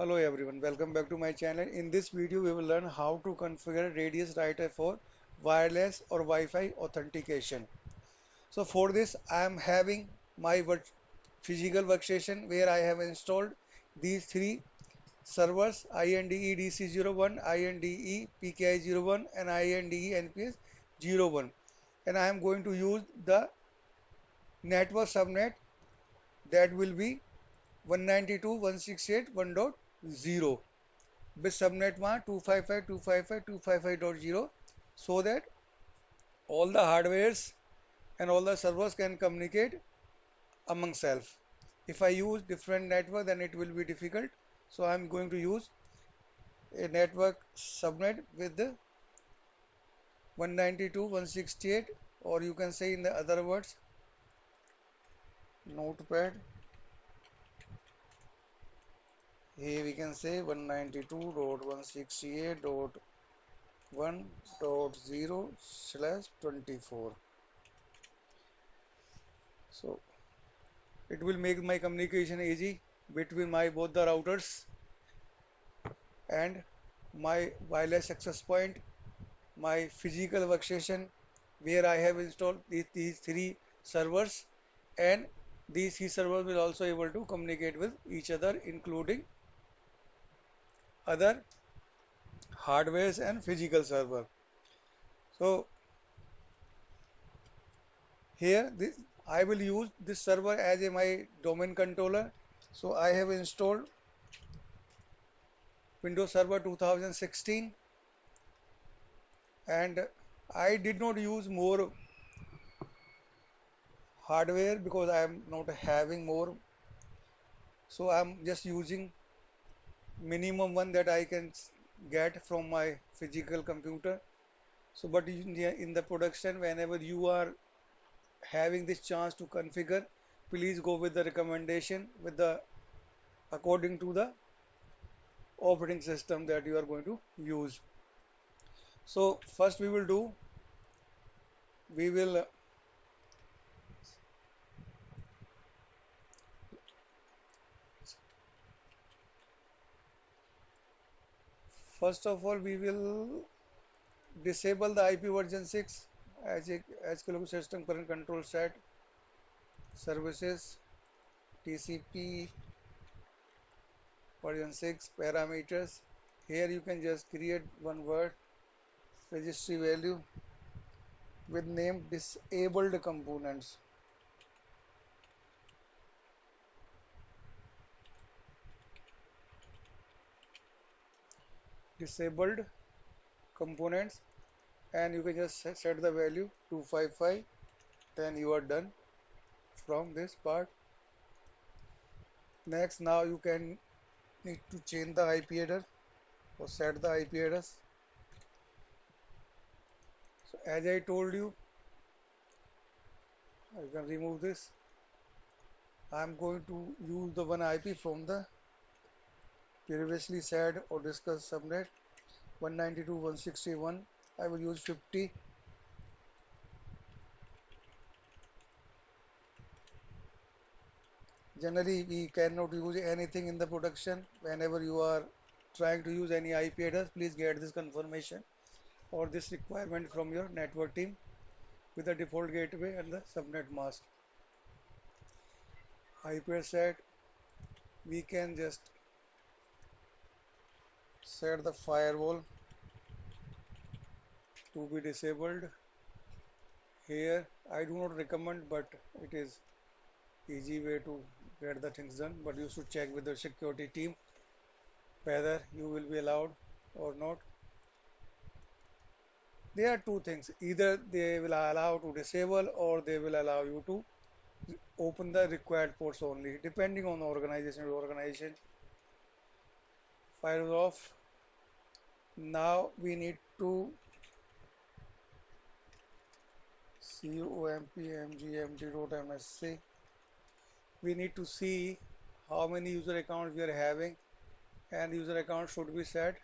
Hello everyone, welcome back to my channel. In this video, we will learn how to configure radius writer for wireless or Wi-Fi authentication. So for this, I am having my physical workstation where I have installed these three servers: INDE DC01, INDE PKI01, and INDE NPS 01. And I am going to use the network subnet that will be 192.168.1.0. with subnet 1 255.255.255.0 so that all the hardwares and all the servers can communicate among self. If I use different network, then it will be difficult. So I'm going to use a network subnet with the 192.168, or you can say in the other words, notepad. Here we can say 192.168.1.0/24. So it will make my communication easy between my both the routers and my wireless access point, my physical workstation where I have installed these three servers, and these three servers will also able to communicate with each other, including other hardwares and physical server. So here I will use this server as my domain controller. So I have installed Windows Server 2016, and I did not use more hardware because I am not having more, so I'm just using minimum one that I can get from my physical computer. So but in the production, whenever you are having this chance to configure, please go with the recommendation with the according to the operating system that you are going to use. So first we will first of all we will disable the IP version 6 as system current control set services TCP version 6 parameters. Here you can just create one word registry value with name disabled components. Disabled components, and you can just set the value 255. Then you are done from this part. Next, now you can need to change the IP address or set the IP address. So as I told you, I can remove this. I'm going to use the one IP from the previously said or discussed subnet 192.161. I will use 50. Generally, we cannot use anything in the production. Whenever you are trying to use any IP address, please get this confirmation or this requirement from your network team with the default gateway and the subnet mask. IP address set, we can just set the firewall to be disabled. Here, I do not recommend, but it is easy way to get the things done. But you should check with the security team whether you will be allowed or not. There are two things: either they will allow to disable or they will allow you to open the required ports only, depending on the organization to organization. Fire off. Now we need to compmgmd.msc. We need to see how many user accounts we are having, and user account should be set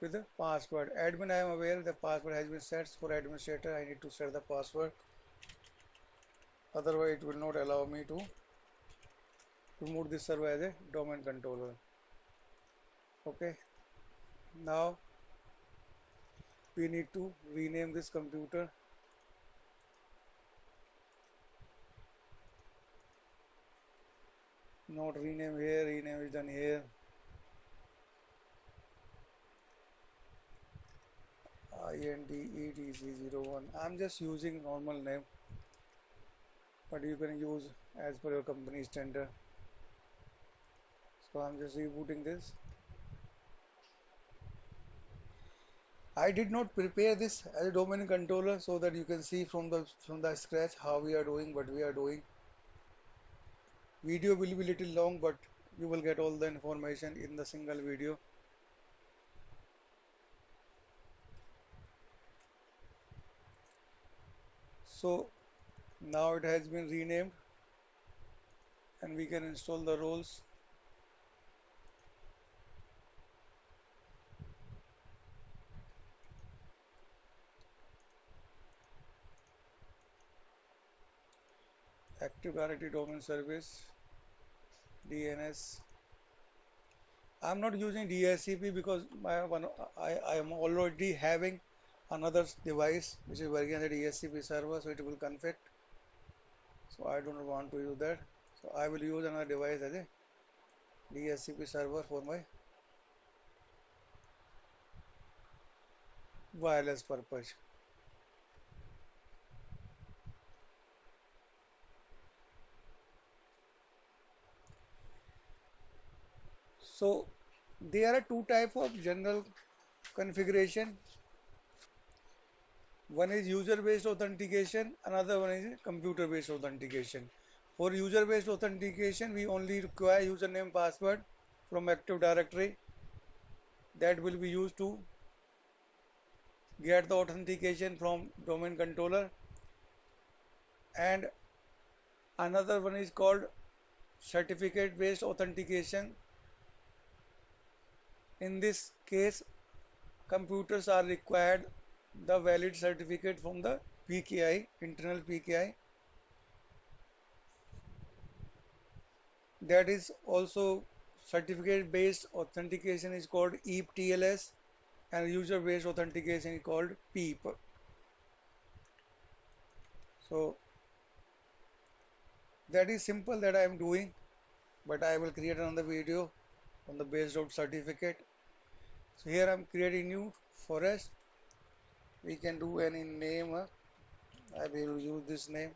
with the password. Admin, I am aware the password has been set. For administrator, I need to set the password. Otherwise, it will not allow me to remove this server as a domain controller. Okay, now we need to rename this computer. Not rename here, rename is done here. INDETC01. I'm just using normal name, but you can use as per your company standard. So I'm just rebooting this. I did not prepare this as a domain controller so that you can see from the scratch how we are doing, what we are doing. Video will be little long, but you will get all the information in the single video. So now it has been renamed and we can install the roles. Active Directory Domain Service, DNS. I'm not using DHCP because I am already having another device which is working on the DHCP server, so it will conflict. So I don't want to use that. So I will use another device as a DHCP server for my wireless purpose. So there are two types of general configuration. One is user-based authentication, another one is computer-based authentication. For user-based authentication, we only require username password from Active Directory that will be used to get the authentication from domain controller, and another one is called certificate-based authentication. In this case, computers are required the valid certificate from the PKI, internal PKI. That is also certificate based authentication is called EAP-TLS and user based authentication is called PEAP. So that is simple that I am doing, but I will create another video on the based out certificate. So here I am creating new forest. We can do any name. I will use this name.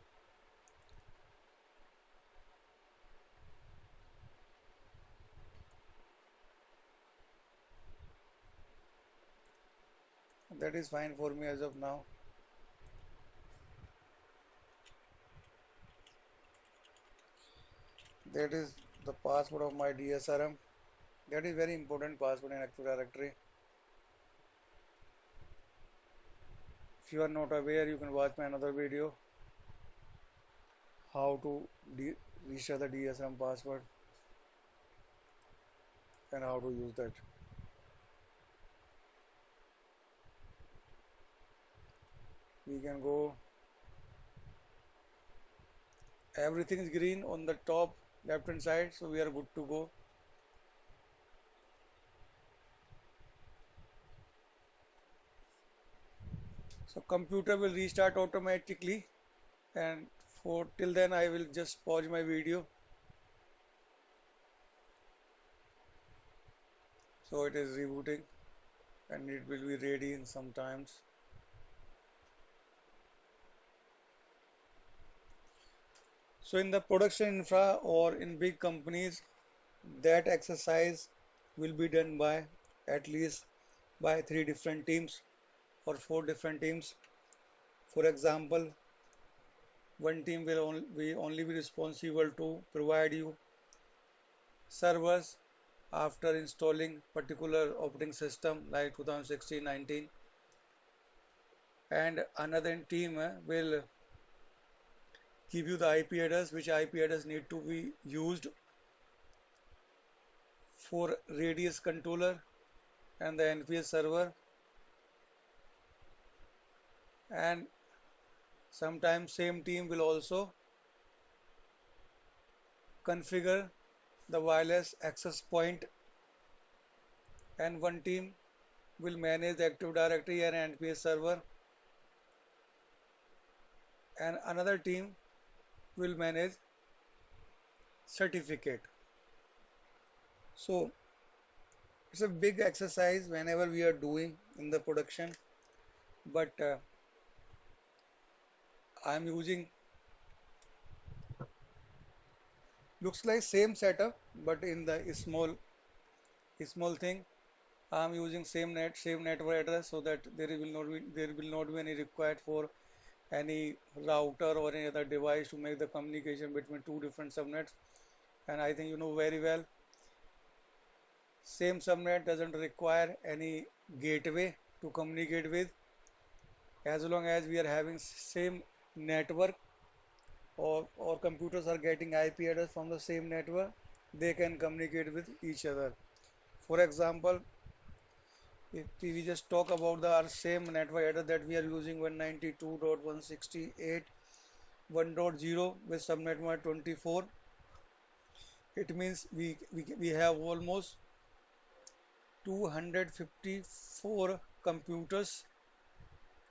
That is fine for me as of now. That is the password of my DSRM. That is very important password in Active Directory. If you are not aware, you can watch my another video how to reset the DSRM password and how to use that. We can go. Everything is green on the top left hand side, so we are good to go. So computer will restart automatically, and for till then I will just pause my video. So it is rebooting and it will be ready in some times. So in the production infra or in big companies, that exercise will be done by at least by 3 different teams or 4 different teams. For example, one team will only be responsible to provide you servers after installing particular operating system like 2016-19, and another team will give you the IP address, which IP address need to be used for radius controller and the NPS server, and sometimes same team will also configure the wireless access point and one team will manage the Active Directory and NPS server, and another team will manage certificate. So it's a big exercise whenever we are doing in the production, but I'm using, looks like same setup, but in the small thing, I'm using same network address, so that there will not be any required for any router or any other device to make the communication between two different subnets. And I think you know very well, same subnet doesn't require any gateway to communicate with, as long as we are having same network, or computers are getting IP address from the same network, they can communicate with each other. For example, if we just talk about the our same network address that we are using, 192.168.1.0 with subnet mask 24, it means we have almost 254 computers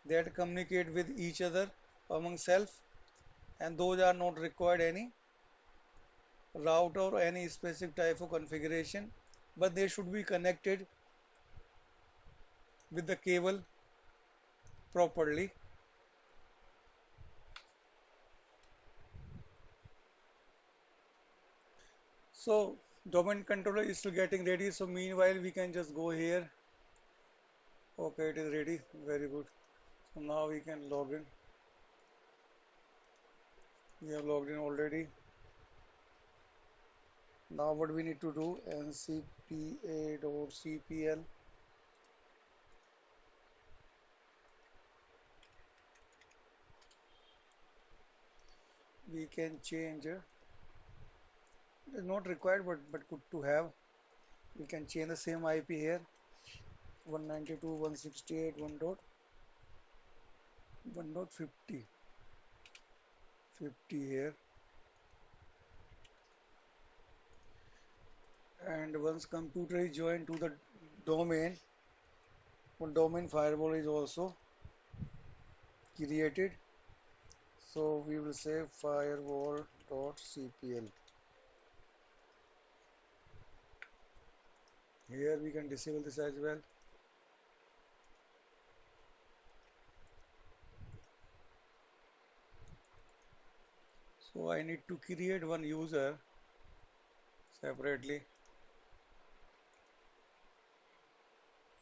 that communicate with each other among self, and those are not required any router or any specific type of configuration, but they should be connected with the cable properly. So domain controller is still getting ready, so meanwhile we can just go here. Okay, it is ready, very good. So now we can log in. We have logged in already. Now what we need to do, ncpa.cpl, we can change, it's not required, but good to have. We can change the same IP here, 192.168.1.50 here. And once computer is joined to the domain, one domain firewall is also created. So we will say firewall.cpl. Here we can disable this as well. So I need to create one user separately.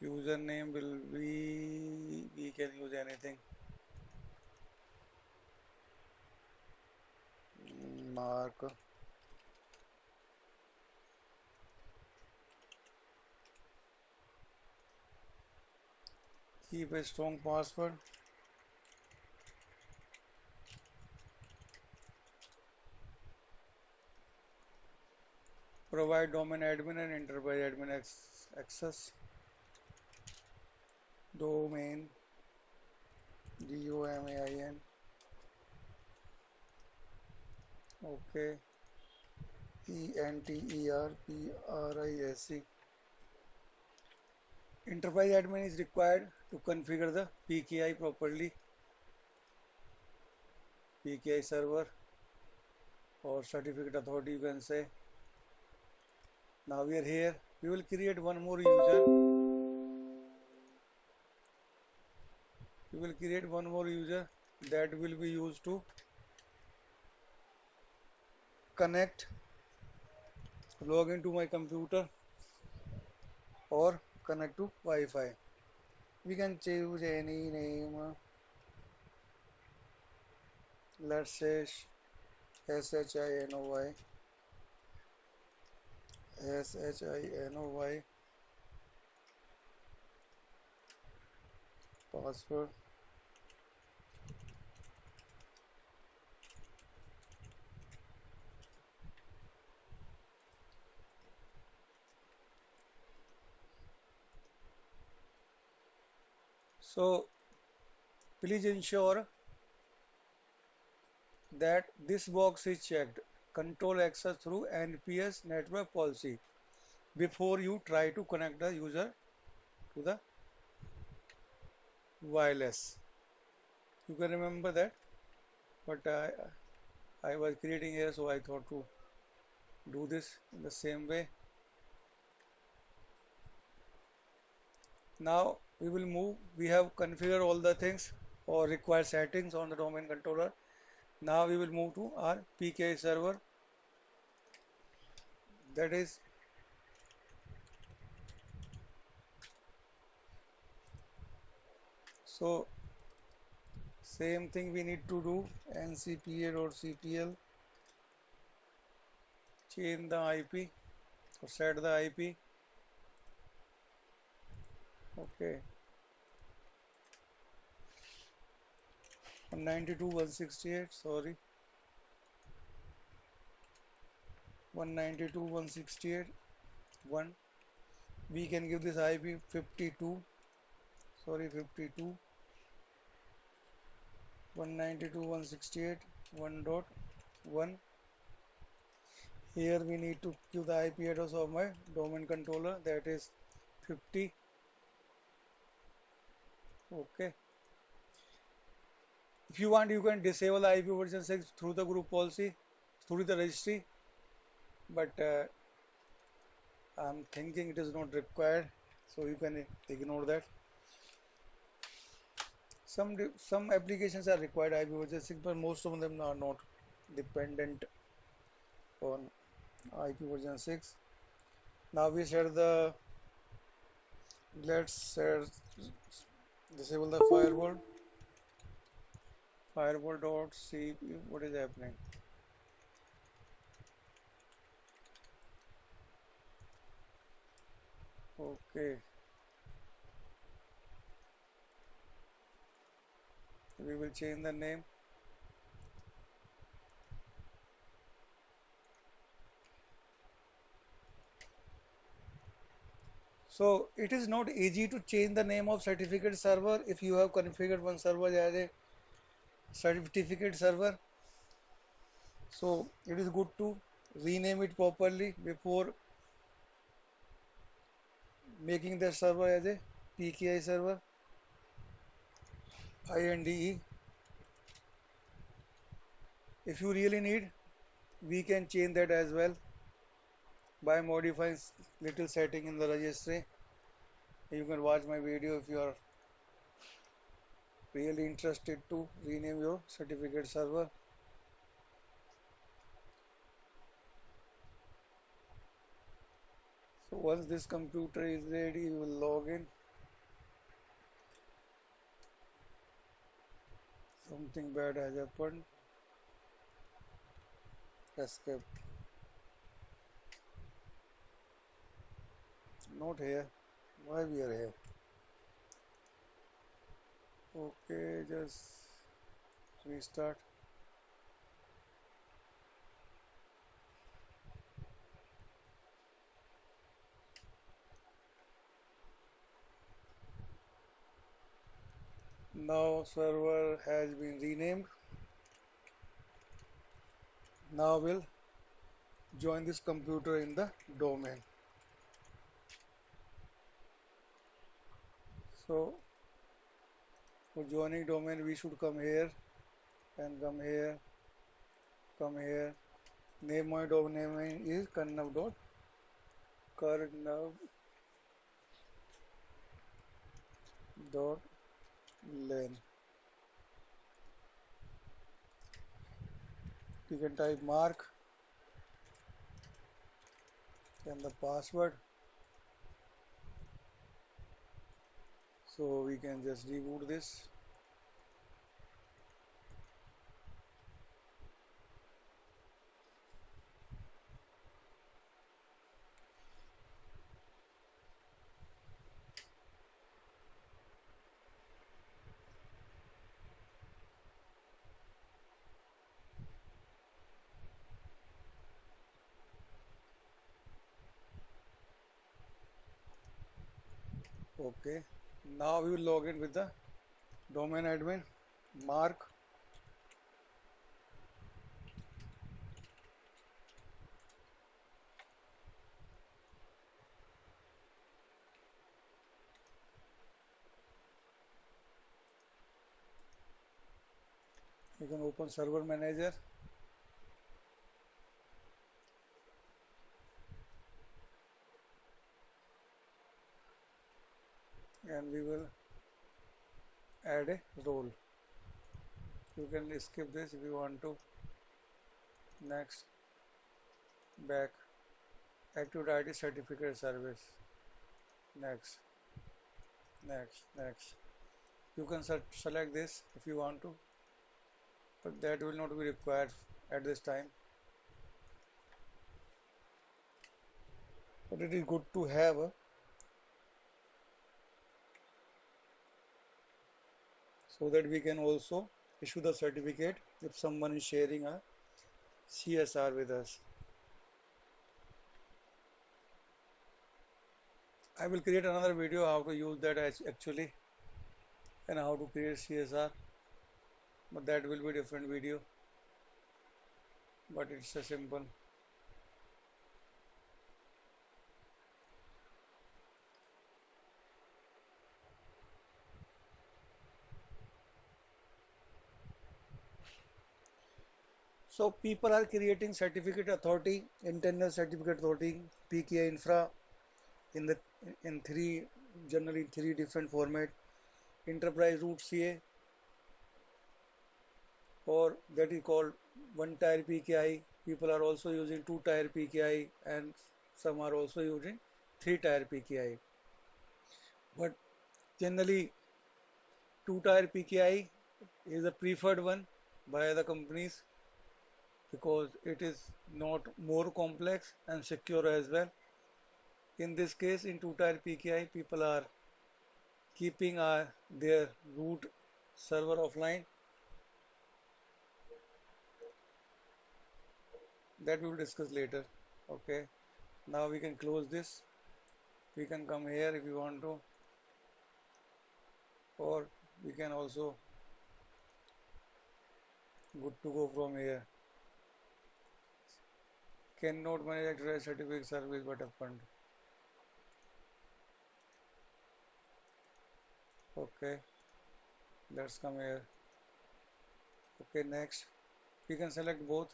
Username will be, we can use anything. Mark. Keep a strong password. Provide domain admin and enterprise admin access. Domain, DOMAIN. Okay. ENTERPRISC. Enterprise admin is required to configure the PKI properly. PKI server or certificate authority, you can say. Now we are here. We will create one more user. We will create one more user that will be used to connect, log into my computer, or connect to Wi-Fi. We can choose any name. Let's say SHINOY, SHINOY, password. So please ensure that this box is checked. Control access through NPS network policy. before you try to connect the user to the wireless. You can remember that, but I was creating here, so I thought to do this in the same way. Now we will move. We have configured all the things or required settings on the domain controller. Now we will move to our PKI server. That is, so same thing we need to do. ncpa.cpl, change the IP or set the IP. Okay, 192.168. Sorry, 192.168. 1. We can give this IP 52. Sorry, 52. 192.168. 1.1. Here we need to give the IP address of my domain controller, that is 50. Okay. If you want, you can disable the IP version 6 through the group policy, through the registry, but I'm thinking it is not required, so you can ignore that. Some applications are required IP version 6, but most of them are not dependent on IP version 6. Now we set the, let's set, disable the firewall.cp. What is happening? Okay, we will change the name. So it is not easy to change the name of certificate server if you have configured one server as a certificate server. So it is good to rename it properly before making the server as a PKI server. INDE. If you really need, we can change that as well by modifying little setting in the registry. You can watch my video if you are really interested to rename your certificate server. So once this computer is ready, you will log in. Something bad has happened. Escape. Not here. Why we are here? Okay, just restart. Now server has been renamed. Now we'll join this computer in the domain. So for joining domain, we should come here and come here, come here. Name my domain is karnav.lan. You can type mark and the password. So we can just reboot this. Okay. Now we will log in with the domain admin mark. You can open server manager and we will add a role. You can skip this if you want to. Next, back, active ID certificate service. Next, next. You can select this if you want to, but that will not be required at this time. But it is good to have so that we can also issue the certificate if someone is sharing a CSR with us. I will create another video how to use that actually and how to create CSR, but that will be different video, but it's a simple. So people are creating certificate authority, internal certificate authority, PKI infra in the in three, generally three different format. Enterprise root CA, or that is called one tier PKI. People are also using two tier PKI and some are also using three tier PKI. But generally two tier PKI is the preferred one by the companies because it is not more complex and secure as well. In this case, in two tier PKI, people are keeping their root server offline. That we will discuss later. Okay, now we can close this. We can come here if you want to, or we can also good to go from here. Cannot manage exercise certificate service but fund. Okay, let's come here. Okay, next we can select both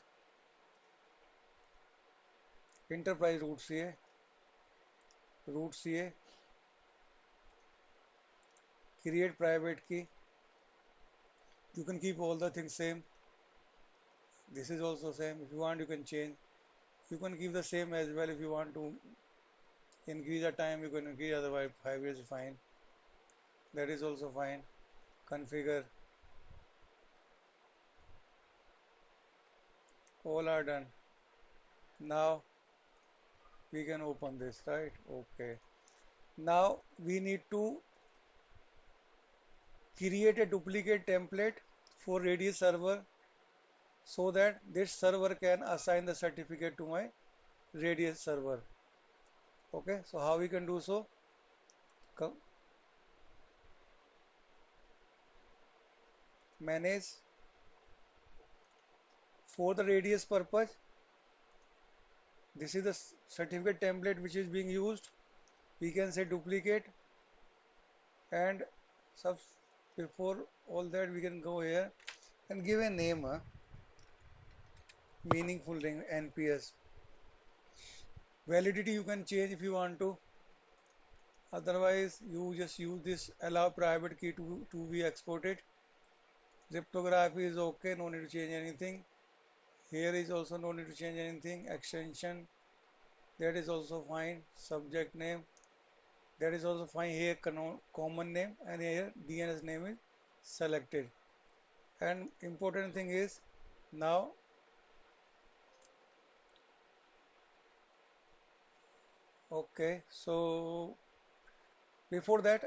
enterprise root CA, create private key. You can keep all the things same. This is also same. If you want, you can change. You can give the same as well. If you want to increase the time, you can increase. Otherwise, 5 years is fine. That is also fine. Configure. All are done. Now we can open this, right? Okay. Now we need to create a duplicate template for Radius server so that this server can assign the certificate to my Radius server. Okay, so how we can do so? Come, manage for the Radius purpose. This is the certificate template which is being used. We can say duplicate and sub before all that we can go here and give a name, meaningful name, NPS. Validity you can change if you want to. Otherwise, you just use this allow private key to be exported. Cryptography is okay, no need to change anything. Here is also no need to change anything. Extension, that is also fine. Subject name, that is also fine. Here common name and here DNS name is selected. And important thing is now, okay, so before that,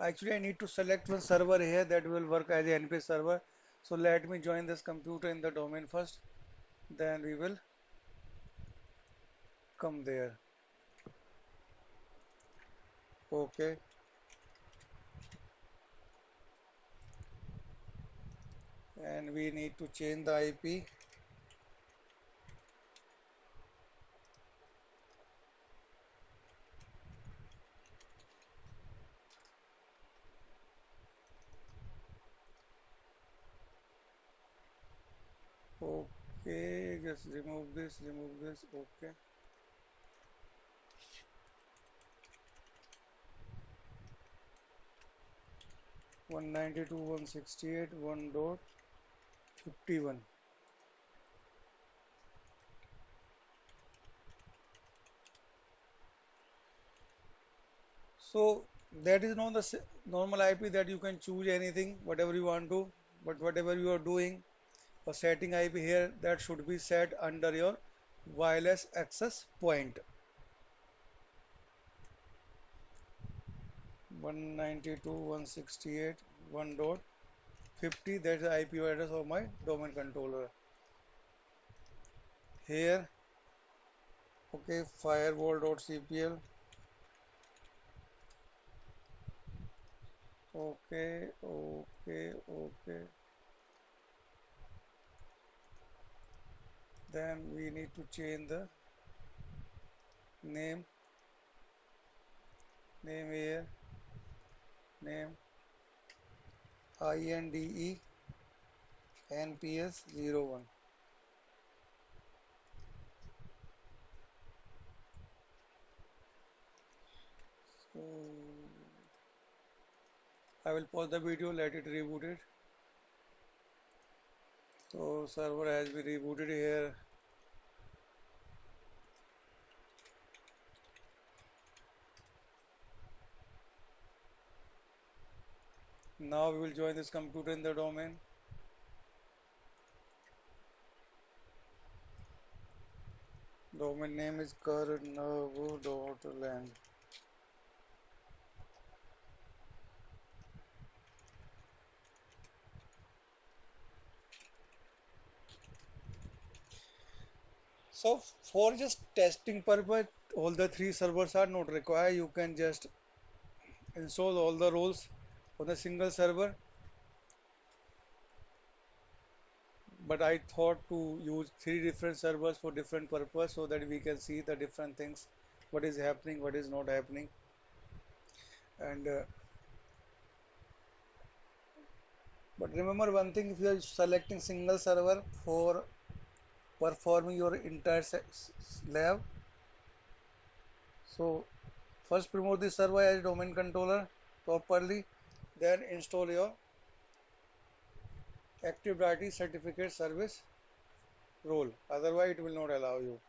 actually I need to select one server here that will work as a NPS server. So let me join this computer in the domain first, then we will come there. Okay, and we need to change the IP. Okay, just remove this. Okay. 192.168.1.51. So that is not the normal IP that you can choose anything, whatever you want to, but whatever you are doing or setting IP here, that should be set under your wireless access point. 192.168.1.50, that's the IP address of my domain controller. Here, okay, firewall.cpl. Okay, okay. Then we need to change the name, here, name INDE NPS01. So I will pause the video, let it reboot it. So server has been rebooted here. Now we will join this computer in the domain. Domain name is karnavu.land. So for just testing purpose, all the three servers are not required. You can just install all the roles on a single server. But I thought to use three different servers for different purpose so that we can see the different things, what is happening, what is not happening. And but remember one thing, if you are selecting single server for performing your entire lab, so first promote this server as domain controller properly, then install your Active Directory certificate service role, otherwise it will not allow you.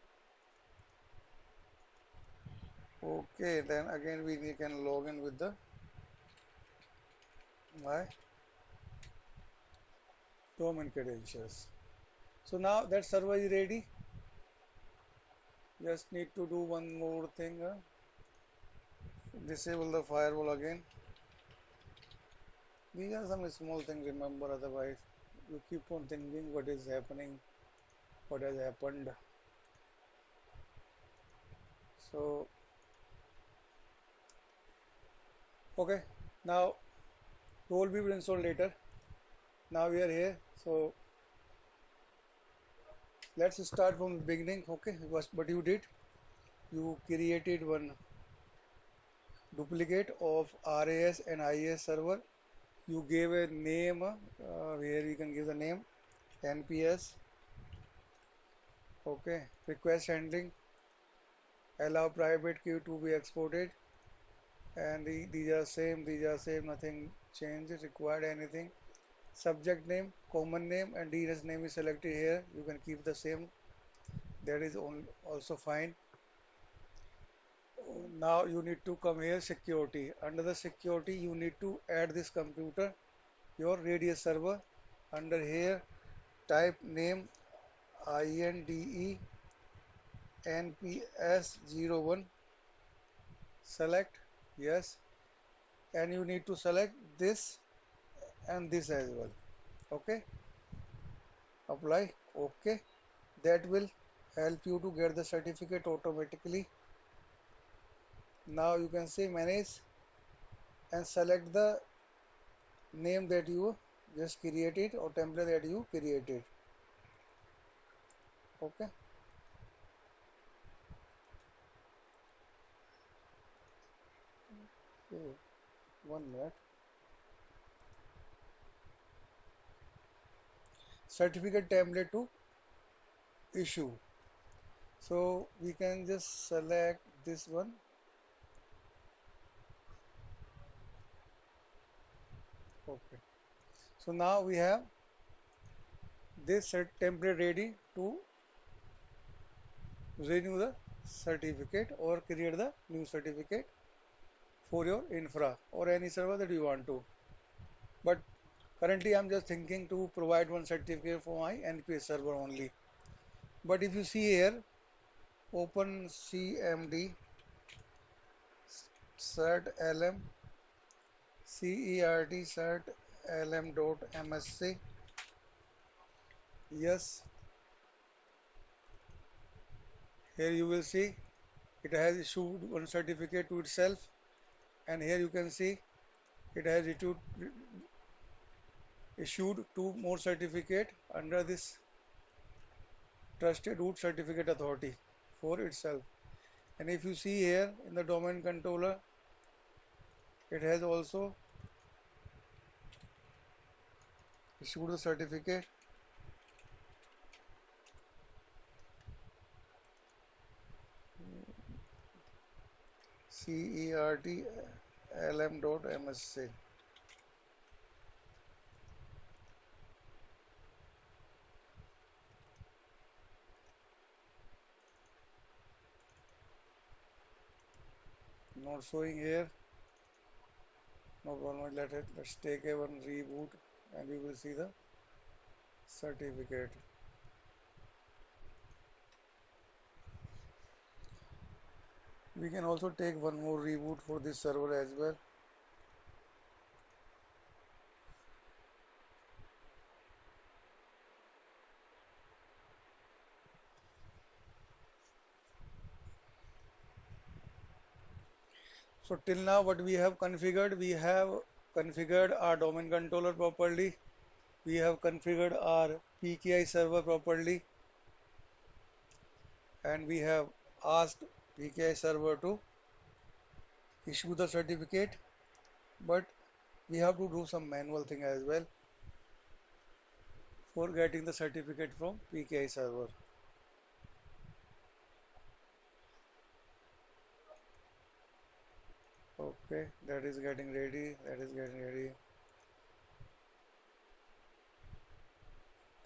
Okay, then again we can log in with the my domain credentials. So now that server is ready, just need to do one more thing, disable the firewall again. These are some small things, remember, otherwise you keep on thinking what is happening, what has happened. So okay, now role we will install later. Now we are here, so let's start from the beginning. Okay, what you did, you created one duplicate of RAS and IAS server. You gave a name, where you can give the name NPS. Okay, request handling, allow private key to be exported, and these are same, nothing changes required anything. Subject name, common name, and DNS name is selected here. You can keep the same, that is also fine. Now you need to come here, security. Under the security, you need to add this computer, your radius server. Under here, type name INDE NPS01. Select yes, and you need to select this and this as well. Okay, apply. Okay, that will help you to get the certificate automatically. Now you can say manage and select the name that you just created or template that you created. Okay, okay. 1 minute. Certificate template to issue. So we can just select this one. Okay. So now we have this set template ready to renew the certificate or create the new certificate for your infra or any server that you want to. But currently I'm just thinking to provide one certificate for my NPS server only. But if you see here, open CMD cert lm cert cert lm.msc. Yes, here you will see it has issued one certificate to itself, and here you can see it has issued two more certificate under this trusted root certificate authority for itself. And if you see here in the domain controller, it has also issued the certificate cert lm.msc. Not showing here. No problem. Let's take a one reboot and we will see the certificate. We can also take one more reboot for this server as well. So till now what we have configured our domain controller properly. We have configured our PKI server properly, and we have asked PKI server to issue the certificate, but we have to do some manual thing as well for getting the certificate from PKI server. Okay, that is getting ready. That is getting ready.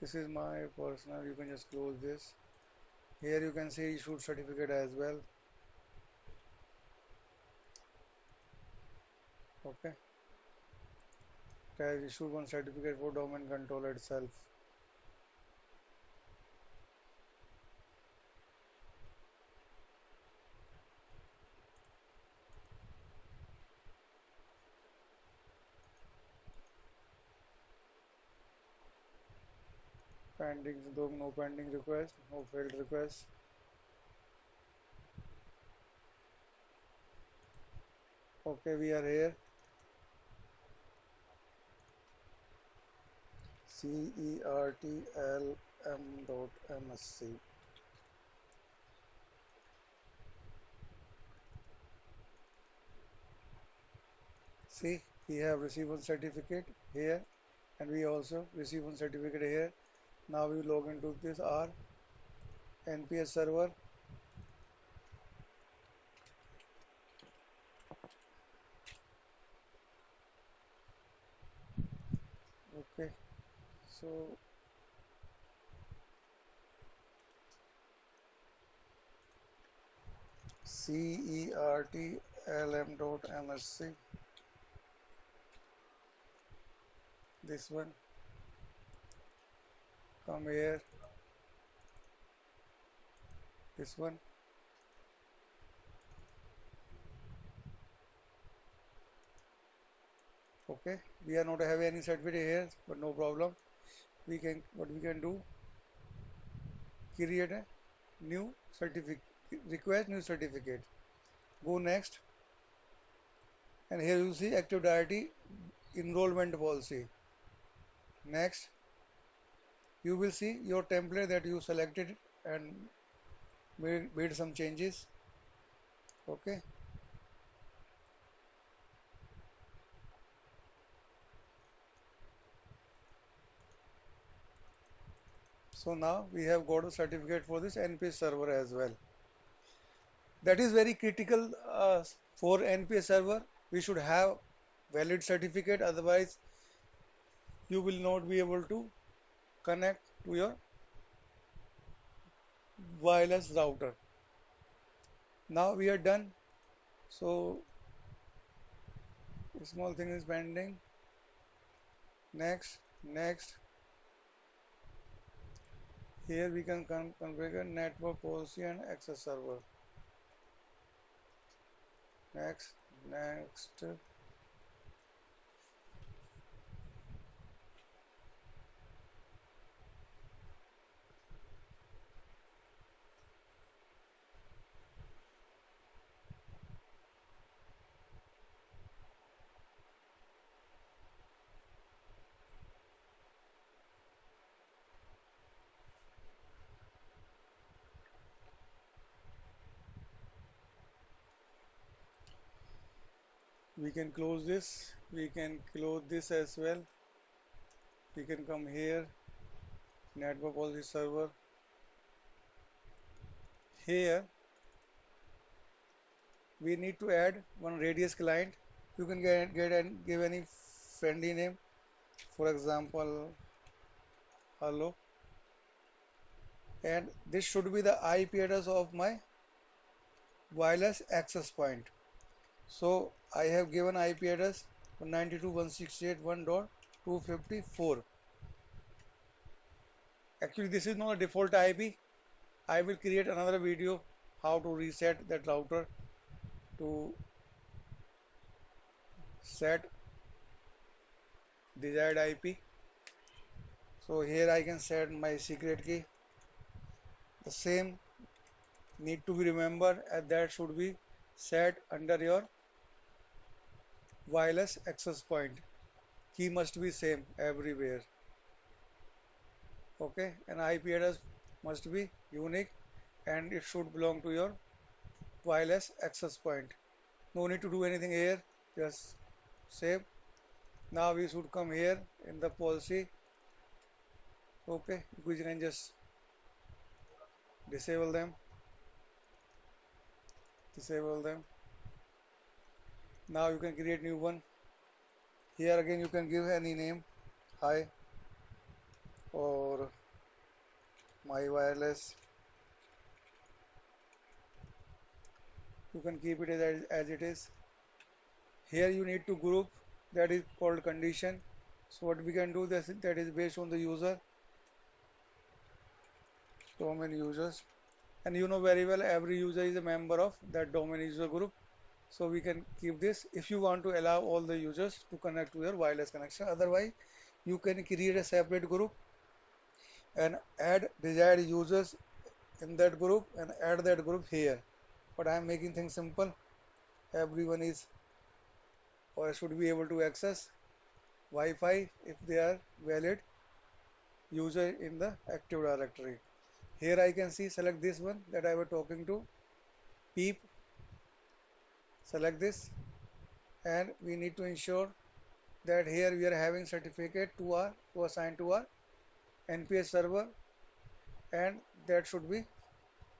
This is my personal. You can just close this. Here you can see issued certificate as well. Okay, it has issued one certificate for domain controller itself. Pending, no pending request, no failed request. Okay, we are here. CERTLM.MSC. See, we have received one certificate here, and we also receive one certificate here. Now we log into this our NPS server. Okay, so CERTLM.MSC. This one. Come here. This one. Okay, we are not having any certificate here, but no problem. What we can do, create a new certificate, request new certificate. Go next, and here you see active directory enrollment policy. Next, you will see your template that you selected and made some changes. Okay, So now we have got a certificate for this NPS server as well. That is very critical for NPS server. We should have valid certificate, otherwise you will not be able to connect to your wireless router. Now we are done. So small thing is pending. Next, next. Here we can configure network policy and access server. Next, next. We can close this. We can close this as well. We can come here, network policy server. Here we need to add one radius client. You can get and give any friendly name. For example, hello. And this should be the IP address of my wireless access point. So I have given IP address 192.168.1.254. Actually, this is not a default IP. I will create another video how to reset that router to set desired IP. So here I can set my secret key. The same need to be remembered, and that should be set under your wireless access point. Key must be same everywhere. Okay, and IP address must be unique and it should belong to your wireless access point. No need to do anything here, just save. Now we should come here in the policy. Okay, we can just disable them, disable them. Now you can create new one. Here again you can give any name, hi or my wireless. You can keep it as it is. Here you need to group, that is called condition. So what we can do, that is based on the user, domain users, and you know very well every user is a member of that domain user group. So we can keep this if you want to allow all the users to connect to your wireless connection. Otherwise you can create a separate group and add desired users in that group and add that group here. But I am making things simple. Everyone is or should be able to access Wi-Fi if they are valid user in the Active Directory. Here I can see, select this one that I was talking to, PEAP, select this, and we need to ensure that here we are having certificate to assign to our NPS server, and that should be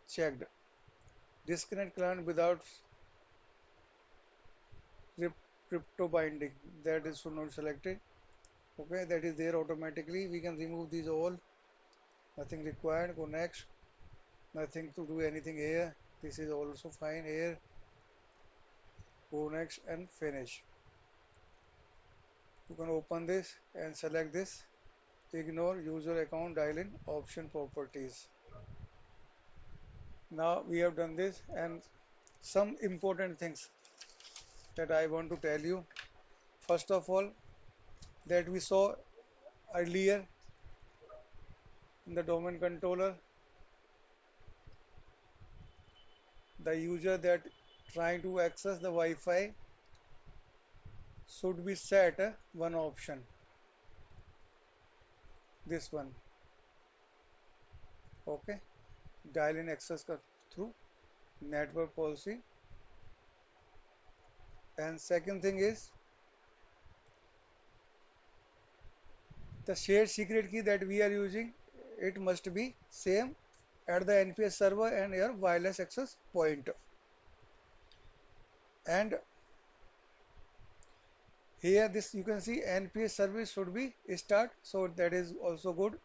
checked. Disconnect client without crypto binding, that is should not selected. Okay, that is there automatically. We can remove these all, nothing required. Go next, nothing to do anything here. This is also fine here. Go next and finish. You can open this and select this. Ignore user account dial-in option properties. Now we have done this, and some important things that I want to tell you. First of all, that we saw earlier in the domain controller, the user that trying to access the Wi-Fi should be set one option, this one. Okay, dial-in access through network policy. And second thing is the shared secret key that we are using. it must be same at the NPS server and your wireless access point. And here this you can see NPS service should be start, so that is also good.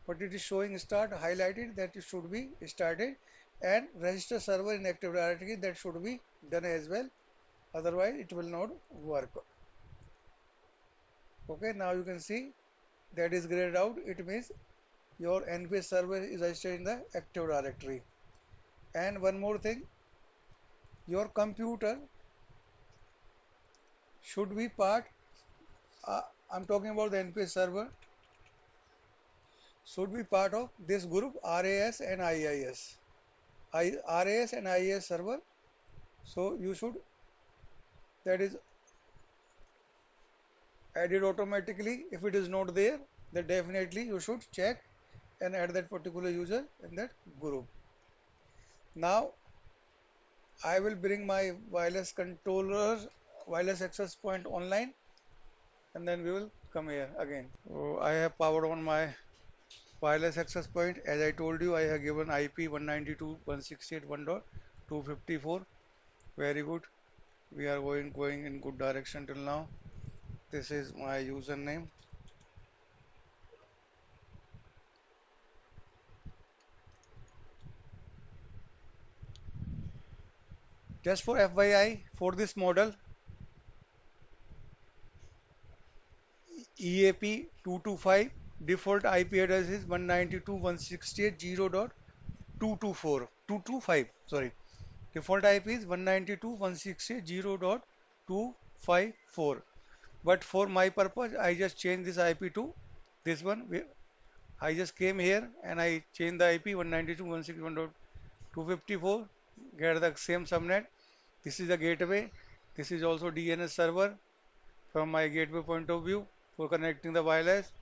But it is showing start highlighted that it should be started, and register server in Active Directory, that should be done as well. Otherwise it will not work. Okay, now you can see that is grayed out. It means your NPS server is registered in the Active Directory. And one more thing, your computer should be part, uh, I'm talking about the NPS server, should be part of this group RAS and IAS. RAS and IAS server. So you should, that is added automatically. If it is not there, then definitely you should check and add that particular user in that group. Now I will bring my wireless controller, wireless access point online, and then we will come here again. So I have powered on my wireless access point. As I told you, I have given IP 192.168.1.254. Very good. We are going in good direction till now. This is my username. Just for FYI, for this model, EAP 225 default IP address is 192.168.0.224 sorry. Default IP is 192.168.0.254. But for my purpose, I just changed this IP to this one. I just came here and I changed the IP 192.168.1.254. Get the same subnet. This is the gateway. This is also DNS server from my gateway point of view for connecting the wireless.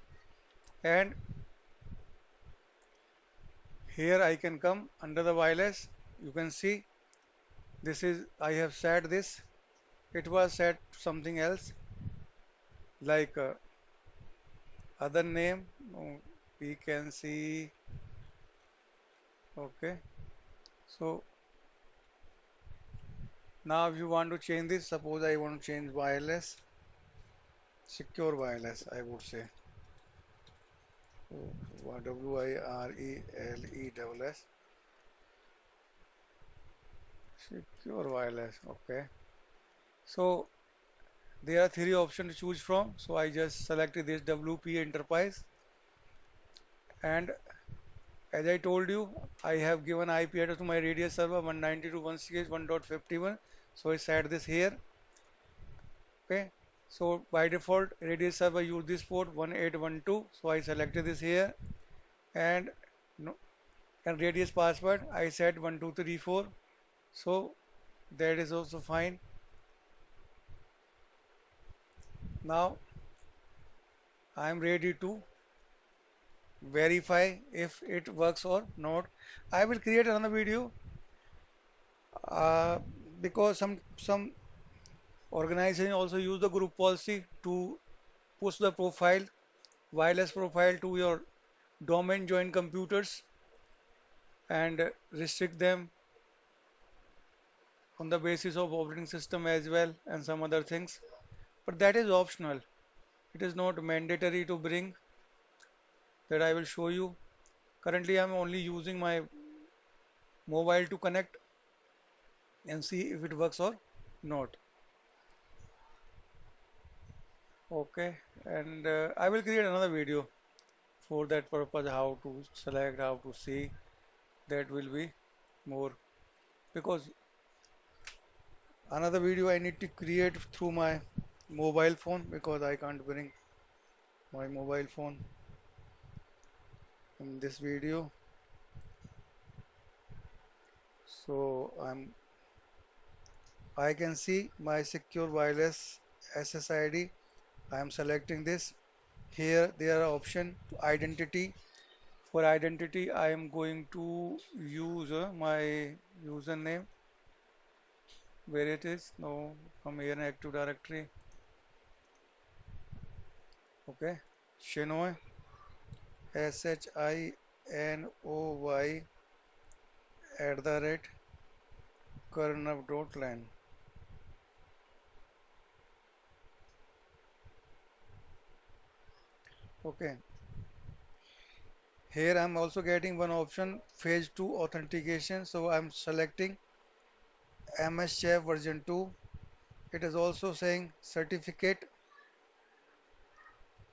And here I can come under the wireless. You can see this is, I have set this. It was set something else like other name. We can see. Okay. So now if you want to change this, suppose I want to change wireless, secure wireless, I would say. WIRELESS, secure wireless. Okay. So there are three options to choose from. So I just selected this WP Enterprise, and as I told you, I have given IP address to my radius server 192.168.1.51. So I set this here. Okay. So by default, radius server use this port 1812. So I selected this here, and no, and radius password I set 1234. So that is also fine. Now I am ready to verify if it works or not. I will create another video uh, because some organization also use the group policy to push the profile, wireless profile to your domain joined computers and restrict them on the basis of operating system as well and some other things. But that is optional. It is not mandatory to bring, that I will show you. Currently, I am only using my mobile to connect and see if it works or not. Okay, and I will create another video for that purpose, how to select, how to see. That will be more, because another video I need to create through my mobile phone, because I can't bring my mobile phone in this video. So I can see my secure wireless SSID. I am selecting this. Here there are option to identity. For identity, I am going to use my username. Where it is? No, from here in Active Directory. Okay, Shinoy, SHINOY. NOY at the rate kernel.lan. Okay, here I'm also getting one option phase 2 authentication. So I'm selecting MS Chef version 2. It is also saying certificate.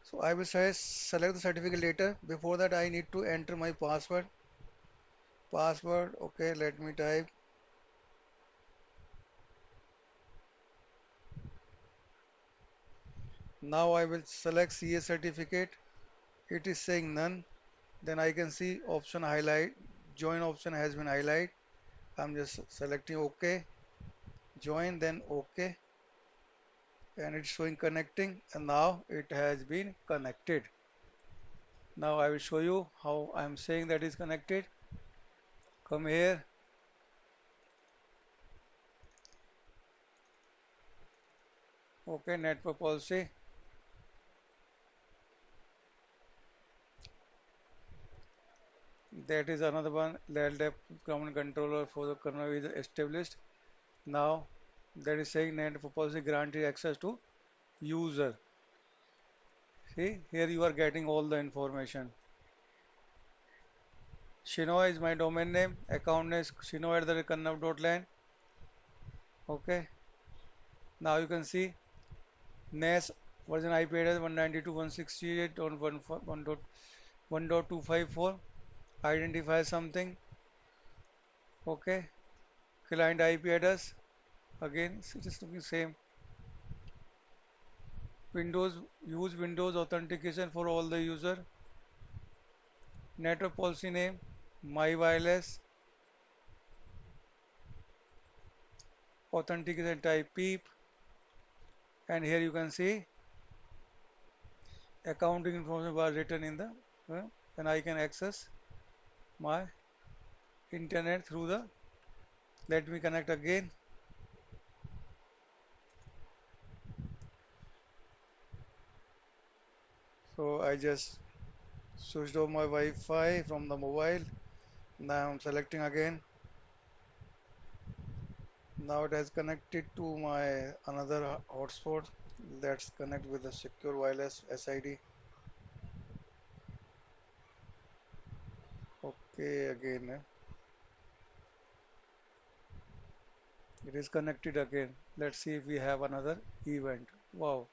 So I will say select the certificate later. Before that, I need to enter my password. Password. Okay, let me type. Now I will select CA certificate. It is saying none. Then I can see option highlight. Join option has been highlighted. I'm just selecting OK. Join, then OK. And it's showing connecting. And now it has been connected. Now I will show you how I'm saying that is connected. Come here. Okay, network policy. That is another one. LDAP command controller for the kernel is established. Now that is saying network policy granted access to user. See, here you are getting all the information. Shino is my domain name. Account name is Shino at the kernel.lan. Okay. Now you can see NAS version IP address 192.168.1.1.254. Identify something. Okay. Client IP address. Again, it is looking same. Windows, use Windows authentication for all the user. Network policy name, my wireless. Authentication type PEAP. And here you can see accounting information was written in the and I can access my internet through the. Let me connect again. So I just switched off my Wi-Fi from the mobile. Now I'm selecting again. Now it has connected to my another hotspot. Let's connect with the secure wireless SID. Okay, again. It is connected again. Let's see if we have another event. Wow.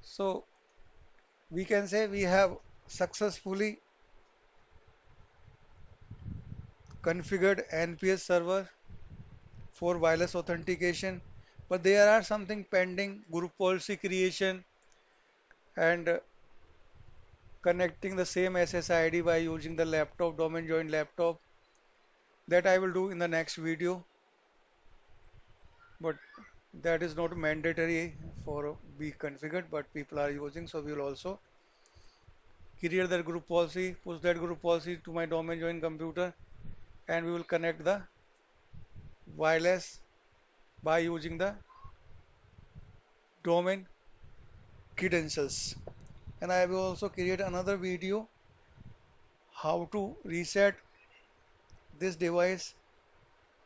So we can say we have successfully configured NPS server for wireless authentication, but there are something pending group policy creation and connecting the same SSID by using the laptop domain joined laptop that I will do in the next video, but that is not mandatory for be configured, but people are using, so we will also create that group policy, push that group policy to my domain joined computer, and we will connect the wireless by using the domain credentials. And I will also create another video how to reset this device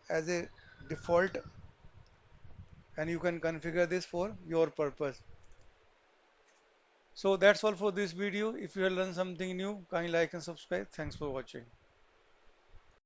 as a default, and you can configure this for your purpose. So that's all for this video. If you have learned something new, kindly like and subscribe. Thanks for watching.